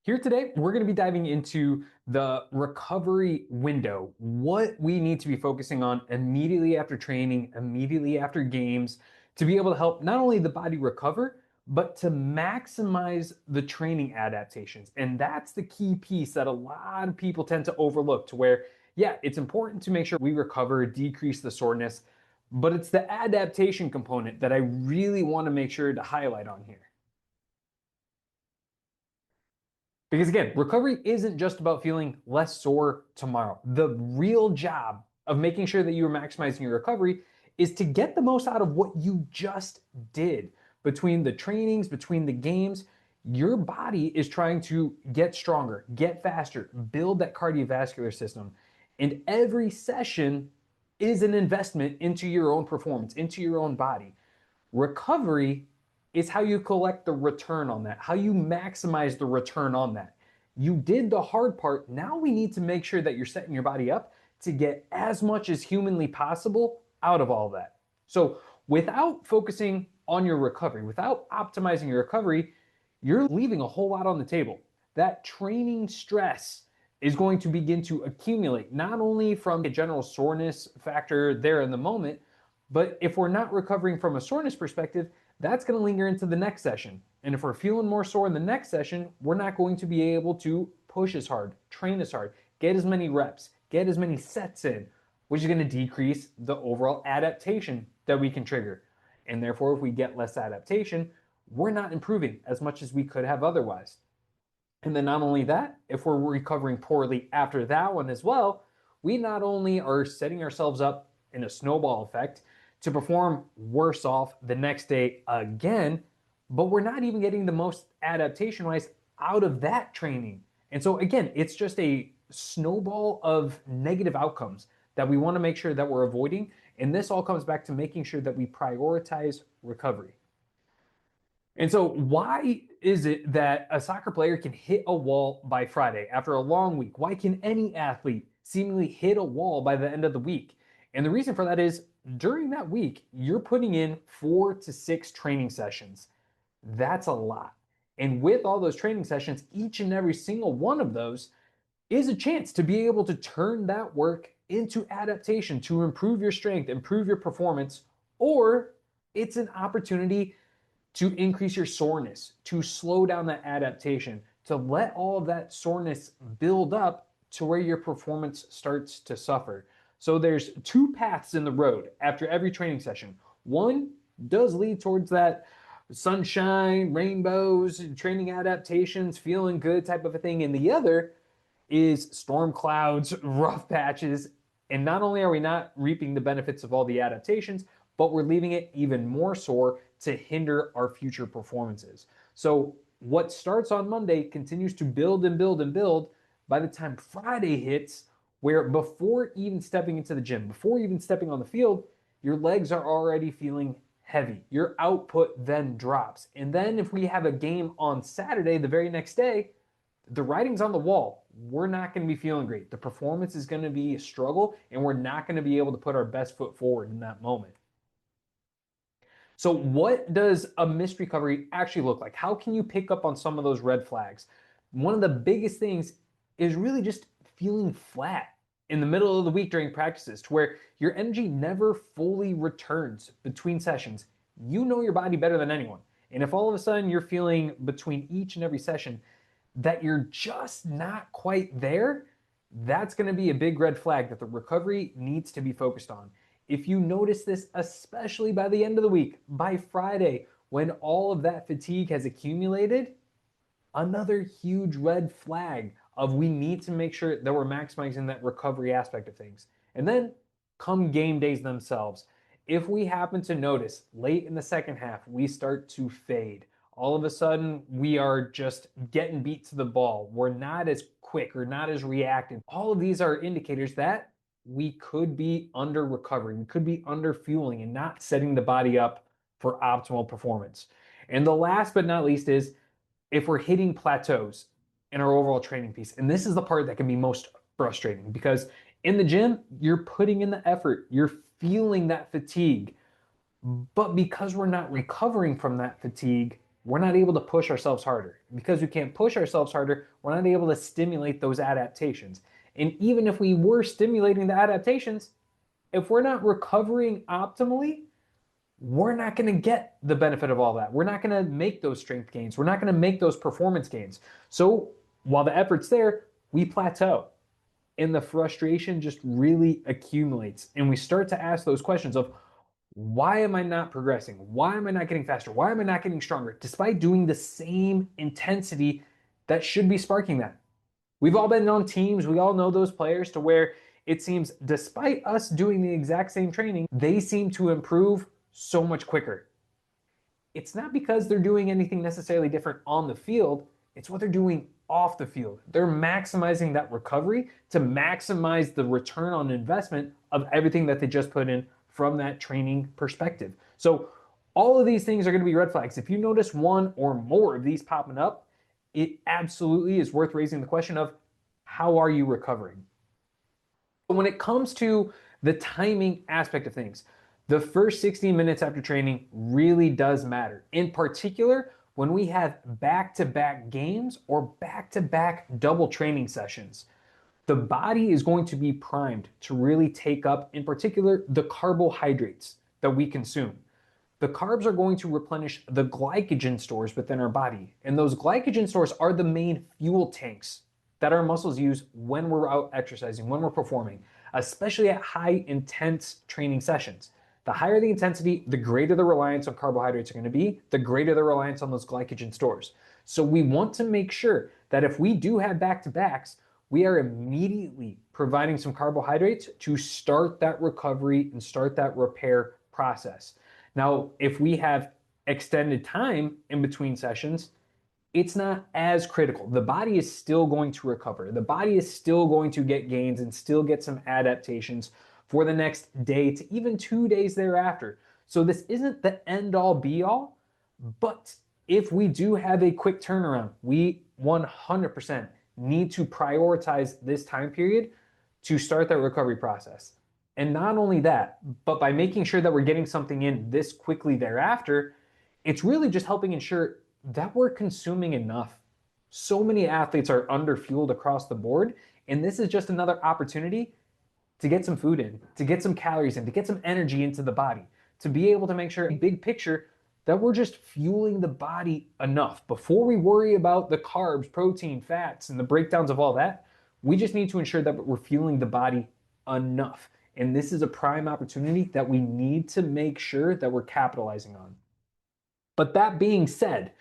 Here today, we're going to be diving into the recovery window, what we need to be focusing on immediately after training, immediately after games, to be able to help not only the body recover, but to maximize the training adaptations. And that's the key piece that a lot of people tend to overlook, to where, yeah, it's important to make sure we recover, decrease the soreness, but it's the adaptation component that I really want to make sure to highlight on here. Because again, recovery isn't just about feeling less sore tomorrow. The real job of making sure that you are maximizing your recovery is to get the most out of what you just did. Between the trainings, between the games, your body is trying to get stronger, get faster, build that cardiovascular system. And every session is an investment into your own performance, into your own body. Recovery is how you collect the return on that, how you maximize the return on that. You did the hard part. Now we need to make sure that you're setting your body up to get as much as humanly possible out of all of that. So, without focusing on your recovery, without optimizing your recovery, you're leaving a whole lot on the table. That training stress is going to begin to accumulate, not only from a general soreness factor there in the moment, but if we're not recovering from a soreness perspective, that's going to linger into the next session. And if we're feeling more sore in the next session, we're not going to be able to push as hard, train as hard, get as many reps, get as many sets in, which is going to decrease the overall adaptation that we can trigger. And therefore, if we get less adaptation, we're not improving as much as we could have otherwise. And then not only that, if we're recovering poorly after that one as well, we not only are setting ourselves up in a snowball effect to perform worse off the next day again, but we're not even getting the most adaptation wise out of that training. And so again, it's just a snowball of negative outcomes that we want to make sure that we're avoiding. And this all comes back to making sure that we prioritize recovery. And so, why is it that a soccer player can hit a wall by Friday after a long week? Why can any athlete seemingly hit a wall by the end of the week? And the reason for that is during that week, you're putting in 4 to 6 training sessions. That's a lot. And with all those training sessions, each and every single one of those is a chance to be able to turn that work into adaptation to improve your strength, improve your performance, or it's an opportunity to increase your soreness, to slow down that adaptation, to let all of that soreness build up to where your performance starts to suffer. So there's 2 paths in the road after every training session. One does lead towards that sunshine, rainbows, training adaptations, feeling good type of a thing. And the other is storm clouds, rough patches. And not only are we not reaping the benefits of all the adaptations, but we're leaving it even more sore to hinder our future performances. So what starts on Monday continues to build and build and build by the time Friday hits, where before even stepping into the gym, before even stepping on the field, your legs are already feeling heavy. Your output then drops. And then if we have a game on Saturday, the very next day, the writing's on the wall. We're not going to be feeling great. The performance is going to be a struggle, and we're not going to be able to put our best foot forward in that moment. So what does a missed recovery actually look like? How can you pick up on some of those red flags? One of the biggest things is really just feeling flat in the middle of the week during practices, to where your energy never fully returns between sessions. You know your body better than anyone. And if all of a sudden you're feeling between each and every session that you're just not quite there, that's going to be a big red flag that the recovery needs to be focused on. If you notice this, especially by the end of the week, by Friday, when all of that fatigue has accumulated, another huge red flag of we need to make sure that we're maximizing that recovery aspect of things. And then come game days themselves, if we happen to notice late in the second half, we start to fade. All of a sudden, we are just getting beat to the ball. We're not as quick or not as reactive. All of these are indicators that we could be under recovering, we could be under fueling and not setting the body up for optimal performance. And the last but not least is if we're hitting plateaus in our overall training piece. And this is the part that can be most frustrating, because in the gym, you're putting in the effort, you're feeling that fatigue. But because we're not recovering from that fatigue, we're not able to push ourselves harder. Because we can't push ourselves harder, we're not able to stimulate those adaptations. And even if we were stimulating the adaptations, if we're not recovering optimally, we're not going to get the benefit of all that. We're not going to make those strength gains. We're not going to make those performance gains. So while the effort's there, we plateau and the frustration just really accumulates. And we start to ask those questions of, why am I not progressing? Why am I not getting faster? Why am I not getting stronger? Despite doing the same intensity that should be sparking that. We've all been on teams. We all know those players to where it seems despite us doing the exact same training, they seem to improve so much quicker. It's not because they're doing anything necessarily different on the field, it's what they're doing off the field. They're maximizing that recovery to maximize the return on investment of everything that they just put in from that training perspective. So all of these things are going to be red flags. If you notice one or more of these popping up, it absolutely is worth raising the question of, how are you recovering? When it comes to the timing aspect of things, the first 60 minutes after training really does matter. In particular, when we have back-to-back games or back-to-back double training sessions, the body is going to be primed to really take up, in particular, the carbohydrates that we consume. The carbs are going to replenish the glycogen stores within our body. And those glycogen stores are the main fuel tanks that our muscles use when we're out exercising, when we're performing, especially at high intense training sessions. The higher the intensity, the greater the reliance on carbohydrates are going to be, the greater the reliance on those glycogen stores. So we want to make sure that if we do have back-to-backs, we are immediately providing some carbohydrates to start that recovery and start that repair process. Now, if we have extended time in between sessions, it's not as critical. The body is still going to recover. The body is still going to get gains and still get some adaptations for the next day to even 2 days thereafter. So this isn't the end all be all, but if we do have a quick turnaround, we 100% need to prioritize this time period to start that recovery process. And not only that, but by making sure that we're getting something in this quickly thereafter, it's really just helping ensure that we're consuming enough. So many athletes are underfueled across the board, and this is just another opportunity to get some food in, to get some calories in, to get some energy into the body, to be able to make sure, big picture, that we're just fueling the body enough. Before we worry about the carbs, protein, fats, and the breakdowns of all that, we just need to ensure that we're fueling the body enough. And this is a prime opportunity that we need to make sure that we're capitalizing on. But that being said,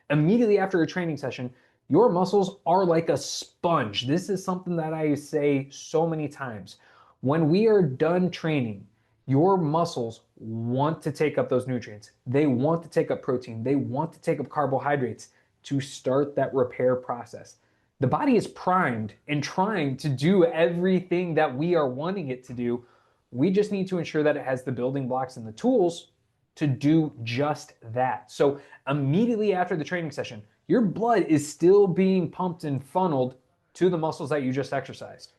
immediately after a training session, your muscles are like a sponge. This is something that I say so many times. When we are done training, your muscles want to take up those nutrients. They want to take up protein. They want to take up carbohydrates to start that repair process. The body is primed and trying to do everything that we are wanting it to do. We just need to ensure that it has the building blocks and the tools to do just that. So immediately after the training session, your blood is still being pumped and funneled to the muscles that you just exercised.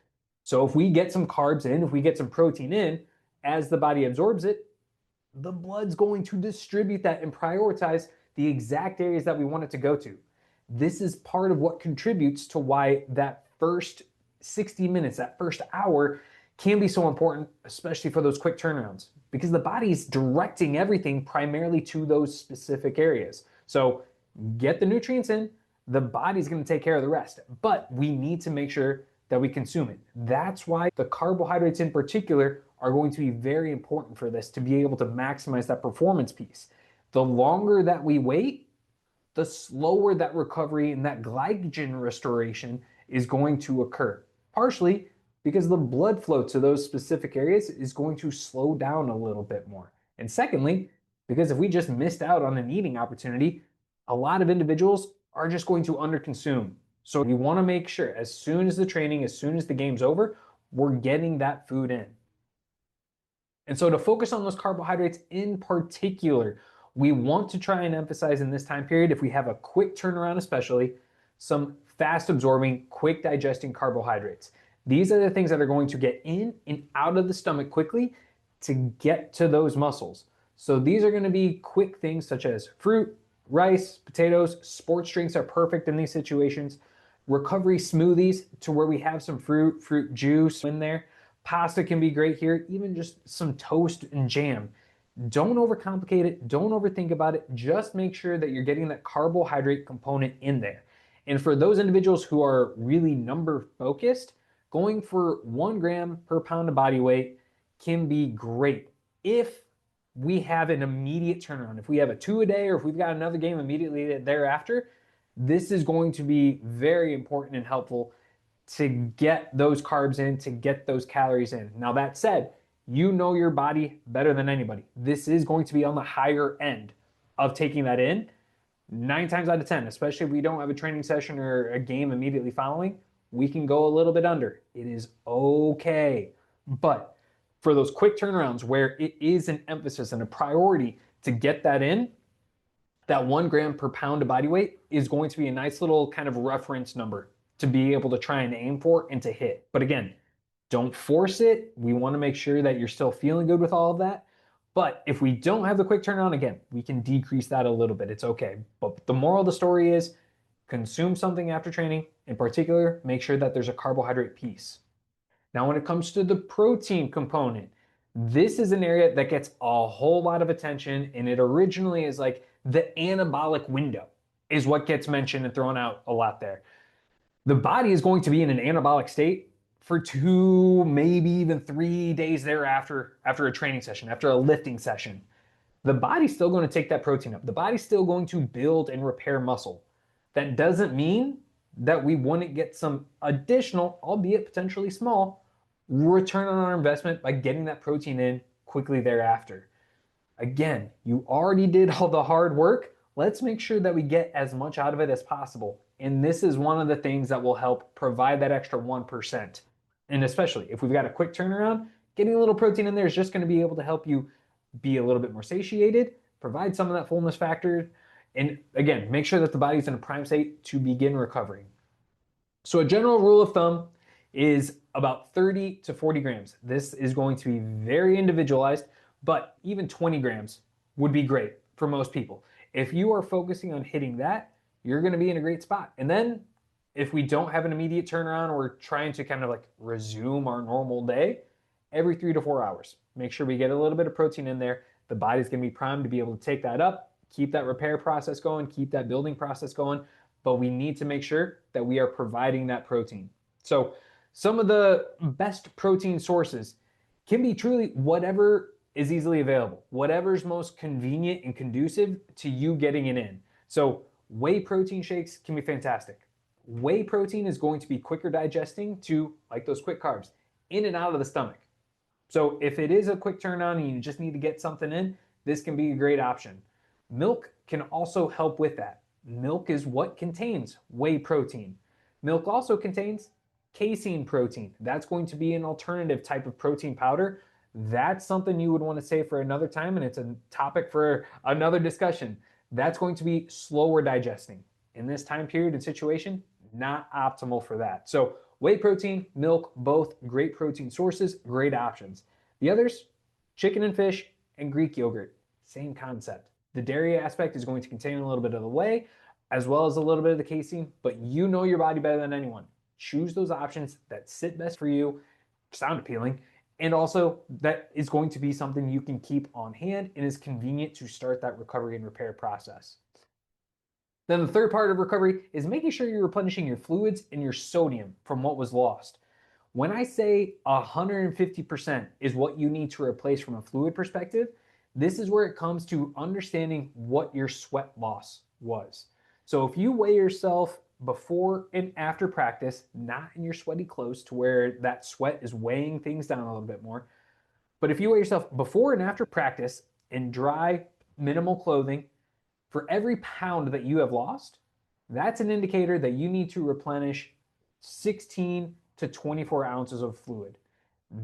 So if we get some carbs in, if we get some protein in, as the body absorbs it, the blood's going to distribute that and prioritize the exact areas that we want it to go to. This is part of what contributes to why that first 60 minutes, that first hour can be so important, especially for those quick turnarounds, because the body's directing everything primarily to those specific areas. So get the nutrients in, the body's going to take care of the rest, but we need to make sure that we consume it. That's why the carbohydrates in particular are going to be very important for this, to be able to maximize that performance piece. The longer that we wait, the slower that recovery and that glycogen restoration is going to occur. Partially because the blood flow to those specific areas is going to slow down a little bit more. And secondly, because if we just missed out on an eating opportunity, a lot of individuals are just going to underconsume. So we want to make sure as soon as the training, as soon as the game's over, we're getting that food in. And so to focus on those carbohydrates in particular, we want to try and emphasize in this time period, if we have a quick turnaround especially, some fast absorbing, quick digesting carbohydrates. These are the things that are going to get in and out of the stomach quickly to get to those muscles. So these are going to be quick things such as fruit, Rice, potatoes, sports drinks are perfect in these situations. Recovery smoothies to where we have some fruit juice in there. Pasta can be great here, even just some toast and jam. Don't overcomplicate it. Don't overthink about it. Just make sure that you're getting that carbohydrate component in there. And for those individuals who are really number focused, going for 1 gram per pound of body weight can be great if we have an immediate turnaround. If we have a 2 a day or if we've got another game immediately thereafter, this is going to be very important and helpful to get those carbs in, to get those calories in. Now, that said, you know your body better than anybody. This is going to be on the higher end of taking that in. 9 times out of 10, especially if we don't have a training session or a game immediately following, we can go a little bit under. It is okay. But for those quick turnarounds where it is an emphasis and a priority to get that in, that 1 gram per pound of body weight is going to be a nice little kind of reference number to be able to try and aim for and to hit. But again, don't force it. We want to make sure that you're still feeling good with all of that. But if we don't have the quick turnaround, again, we can decrease that a little bit. It's okay. But the moral of the story is consume something after training. In particular, make sure that there's a carbohydrate piece. Now, when it comes to the protein component, this is an area that gets a whole lot of attention, and it originally is like the anabolic window is what gets mentioned and thrown out a lot there. The body is going to be in an anabolic state for 2, maybe even 3 days thereafter, after a training session, after a lifting session. The body's still going to take that protein up. The body's still going to build and repair muscle. That doesn't mean that we wouldn't get some additional, albeit potentially small, return on our investment by getting that protein in quickly thereafter. Again, you already did all the hard work. Let's make sure that we get as much out of it as possible. And this is one of the things that will help provide that extra 1%. And especially if we've got a quick turnaround, getting a little protein in there is just going to be able to help you be a little bit more satiated, provide some of that fullness factor, and again, make sure that the body's in a prime state to begin recovering. So a general rule of thumb is about 30 to 40 grams. This is going to be very individualized, but even 20 grams would be great for most people. If you are focusing on hitting that, you're going to be in a great spot. And then if we don't have an immediate turnaround, we're trying to kind of like resume our normal day every 3 to 4 hours. Make sure we get a little bit of protein in there. The body's going to be primed to be able to take that up, keep that repair process going, keep that building process going. But we need to make sure that we are providing that protein. So some of the best protein sources can be truly whatever is easily available, whatever's most convenient and conducive to you getting it in. So whey protein shakes can be fantastic. Whey protein is going to be quicker digesting to, like those quick carbs, in and out of the stomach. So if it is a quick turn on and you just need to get something in, this can be a great option. Milk can also help with that. Milk is what contains whey protein. Milk also contains casein protein. That's going to be an alternative type of protein powder. That's something you would want to save for another time, and it's a topic for another discussion. That's going to be slower digesting. In this time period and situation, not optimal for that. So whey protein, milk, both great protein sources, great options. The others, chicken and fish and Greek yogurt, same concept. The dairy aspect is going to contain a little bit of the whey as well as a little bit of the casein, but you know your body better than anyone. Choose those options that sit best for you, sound appealing, and also that is going to be something you can keep on hand and is convenient to start that recovery and repair process. Then the third part of recovery is making sure you're replenishing your fluids and your sodium from what was lost. When I say 150% is what you need to replace from a fluid perspective, this is where it comes to understanding what your sweat loss was. So if you weigh yourself before and after practice, not in your sweaty clothes to where that sweat is weighing things down a little bit more, but if you weigh yourself before and after practice in dry, minimal clothing, for every pound that you have lost, that's an indicator that you need to replenish 16 to 24 ounces of fluid.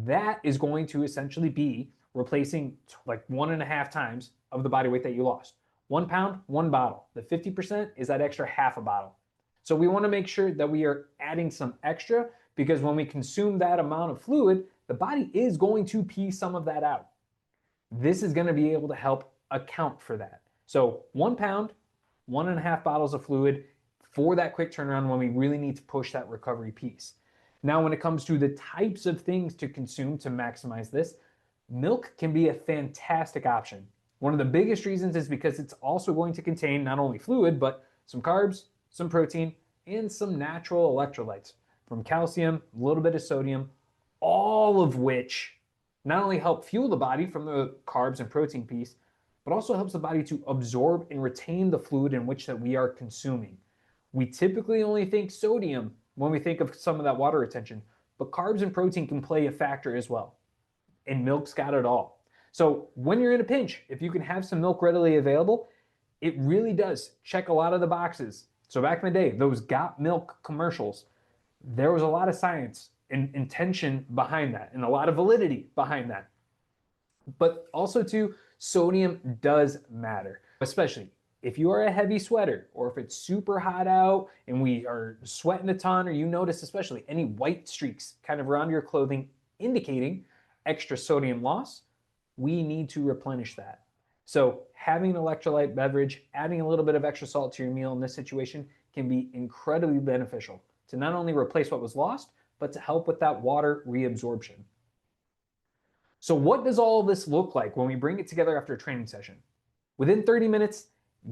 That is going to essentially be replacing like 1.5 times of the body weight that you lost. 1 pound, 1 bottle. The 50% is that extra half a bottle. So we want to make sure that we are adding some extra, because when we consume that amount of fluid, the body is going to pee some of that out. This is going to be able to help account for that. So 1 pound 1.5 bottles of fluid for that quick turnaround when we really need to push that recovery piece. Now, when it comes to the types of things to consume to maximize this, milk can be a fantastic option. One of the biggest reasons is because it's also going to contain not only fluid, but some carbs, some protein, and some natural electrolytes from calcium, a little bit of sodium, all of which not only help fuel the body from the carbs and protein piece, but also helps the body to absorb and retain the fluid in which that we are consuming. We typically only think sodium when we think of some of that water retention, but carbs and protein can play a factor as well. And milk's got it all. So when you're in a pinch, if you can have some milk readily available, it really does check a lot of the boxes. So back in the day, those Got Milk commercials, there was a lot of science and intention behind that and a lot of validity behind that. But also too, sodium does matter, especially if you are a heavy sweater or if it's super hot out and we are sweating a ton, or you notice especially any white streaks kind of around your clothing indicating extra sodium loss, we need to replenish that. So having an electrolyte beverage, adding a little bit of extra salt to your meal in this situation can be incredibly beneficial to not only replace what was lost, but to help with that water reabsorption. So what does all of this look like when we bring it together after a training session? Within 30 minutes,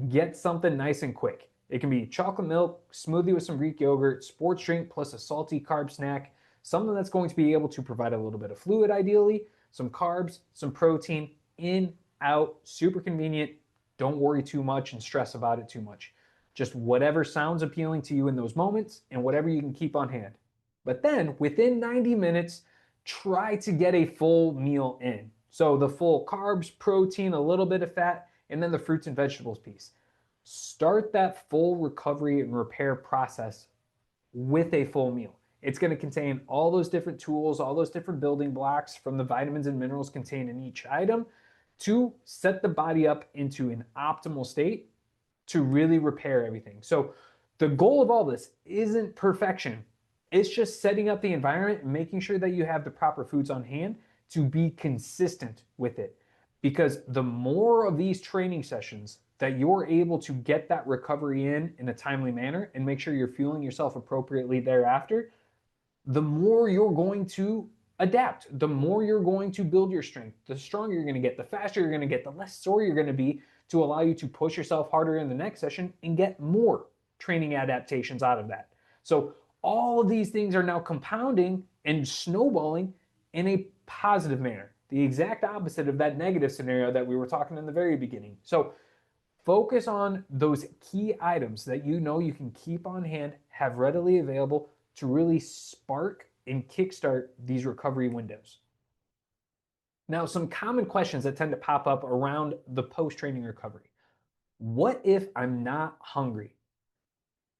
get something nice and quick. It can be chocolate milk, smoothie with some Greek yogurt, sports drink plus a salty carb snack, something that's going to be able to provide a little bit of fluid ideally, some carbs, some protein, in, out, super convenient. Don't worry too much and stress about it too much. Just whatever sounds appealing to you in those moments and whatever you can keep on hand. But then within 90 minutes, try to get a full meal in. So the full carbs, protein, a little bit of fat, and then the fruits and vegetables piece. Start that full recovery and repair process with a full meal. It's going to contain all those different tools, all those different building blocks from the vitamins and minerals contained in each item to set the body up into an optimal state to really repair everything. So the goal of all this isn't perfection. It's just setting up the environment and making sure that you have the proper foods on hand to be consistent with it. Because the more of these training sessions that you're able to get that recovery in a timely manner and make sure you're fueling yourself appropriately thereafter, the more you're going to adapt, the more you're going to build your strength, the stronger you're going to get, the faster you're going to get, the less sore you're going to be, to allow you to push yourself harder in the next session and get more training adaptations out of that. So all of these things are now compounding and snowballing in a positive manner, the exact opposite of that negative scenario that we were talking in the very beginning. So focus on those key items that you know you can keep on hand, have readily available to really spark and kickstart these recovery windows. Now, some common questions that tend to pop up around the post-training recovery. What if I'm not hungry?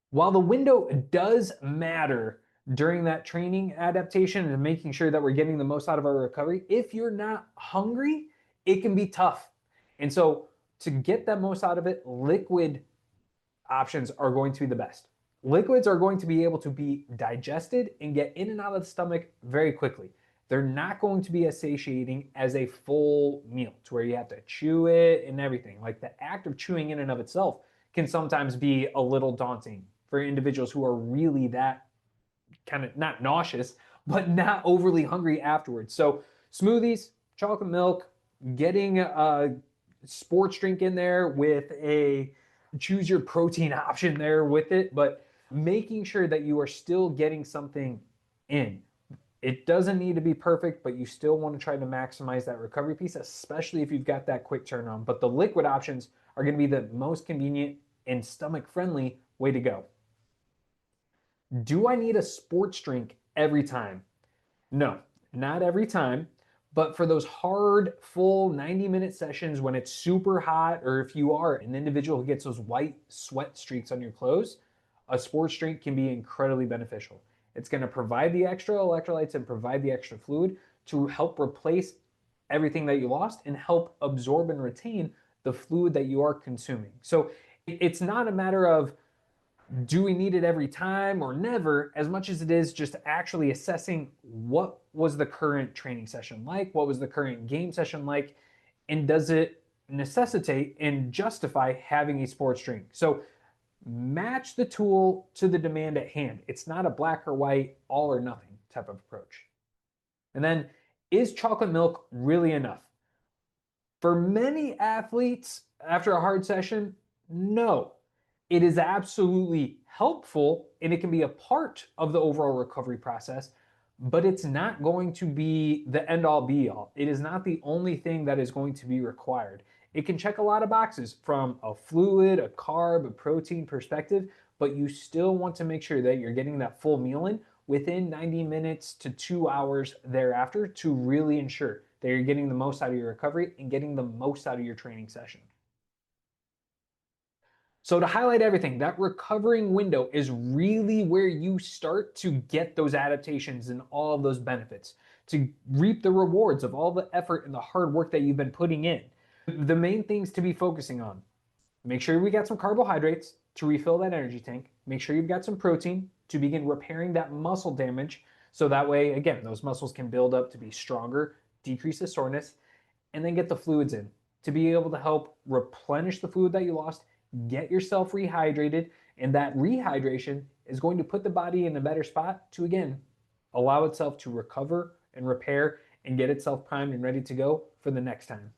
While the window does matter during that training adaptation and making sure that we're getting the most out of our recovery, if you're not hungry, it can be tough. And so to get that most out of it, liquid options are going to be the best. Liquids are going to be able to be digested and get in and out of the stomach very quickly. They're not going to be as satiating as a full meal to where you have to chew it and everything. Like the act of chewing in and of itself can sometimes be a little daunting for individuals who are really that kind of not nauseous, but not overly hungry afterwards. So smoothies, chocolate milk, getting a sports drink in there with a choose your protein option there with it, but making sure that you are still getting something in. It doesn't need to be perfect, but you still want to try to maximize that recovery piece, especially if you've got that quick turn on. But the liquid options are going to be the most convenient and stomach friendly way to go. Do I need a sports drink every time? No, not every time. But for those hard, full 90-minute sessions when it's super hot, or if you are an individual who gets those white sweat streaks on your clothes, a sports drink can be incredibly beneficial. It's going to provide the extra electrolytes and provide the extra fluid to help replace everything that you lost and help absorb and retain the fluid that you are consuming. So it's not a matter of do we need it every time or never, as much as it is just actually assessing what was the current training session like, what was the current game session like, and does it necessitate and justify having a sports drink. So match the tool to the demand at hand. It's not a black or white, all or nothing type of approach. And then, is chocolate milk really enough? For many athletes, after a hard session, no. It is absolutely helpful and it can be a part of the overall recovery process, but it's not going to be the end all be all. It is not the only thing that is going to be required. It can check a lot of boxes from a fluid, a carb, a protein perspective, but you still want to make sure that you're getting that full meal in within 90 minutes to 2 hours thereafter to really ensure that you're getting the most out of your recovery and getting the most out of your training session. So to highlight everything, that recovering window is really where you start to get those adaptations and all of those benefits, to reap the rewards of all the effort and the hard work that you've been putting in. The main things to be focusing on: make sure we got some carbohydrates to refill that energy tank. Make sure you've got some protein to begin repairing that muscle damage. So that way, again, those muscles can build up to be stronger, decrease the soreness, and then get the fluids in to be able to help replenish the fluid that you lost, get yourself rehydrated, and that rehydration is going to put the body in a better spot to, again, allow itself to recover and repair and get itself primed and ready to go for the next time.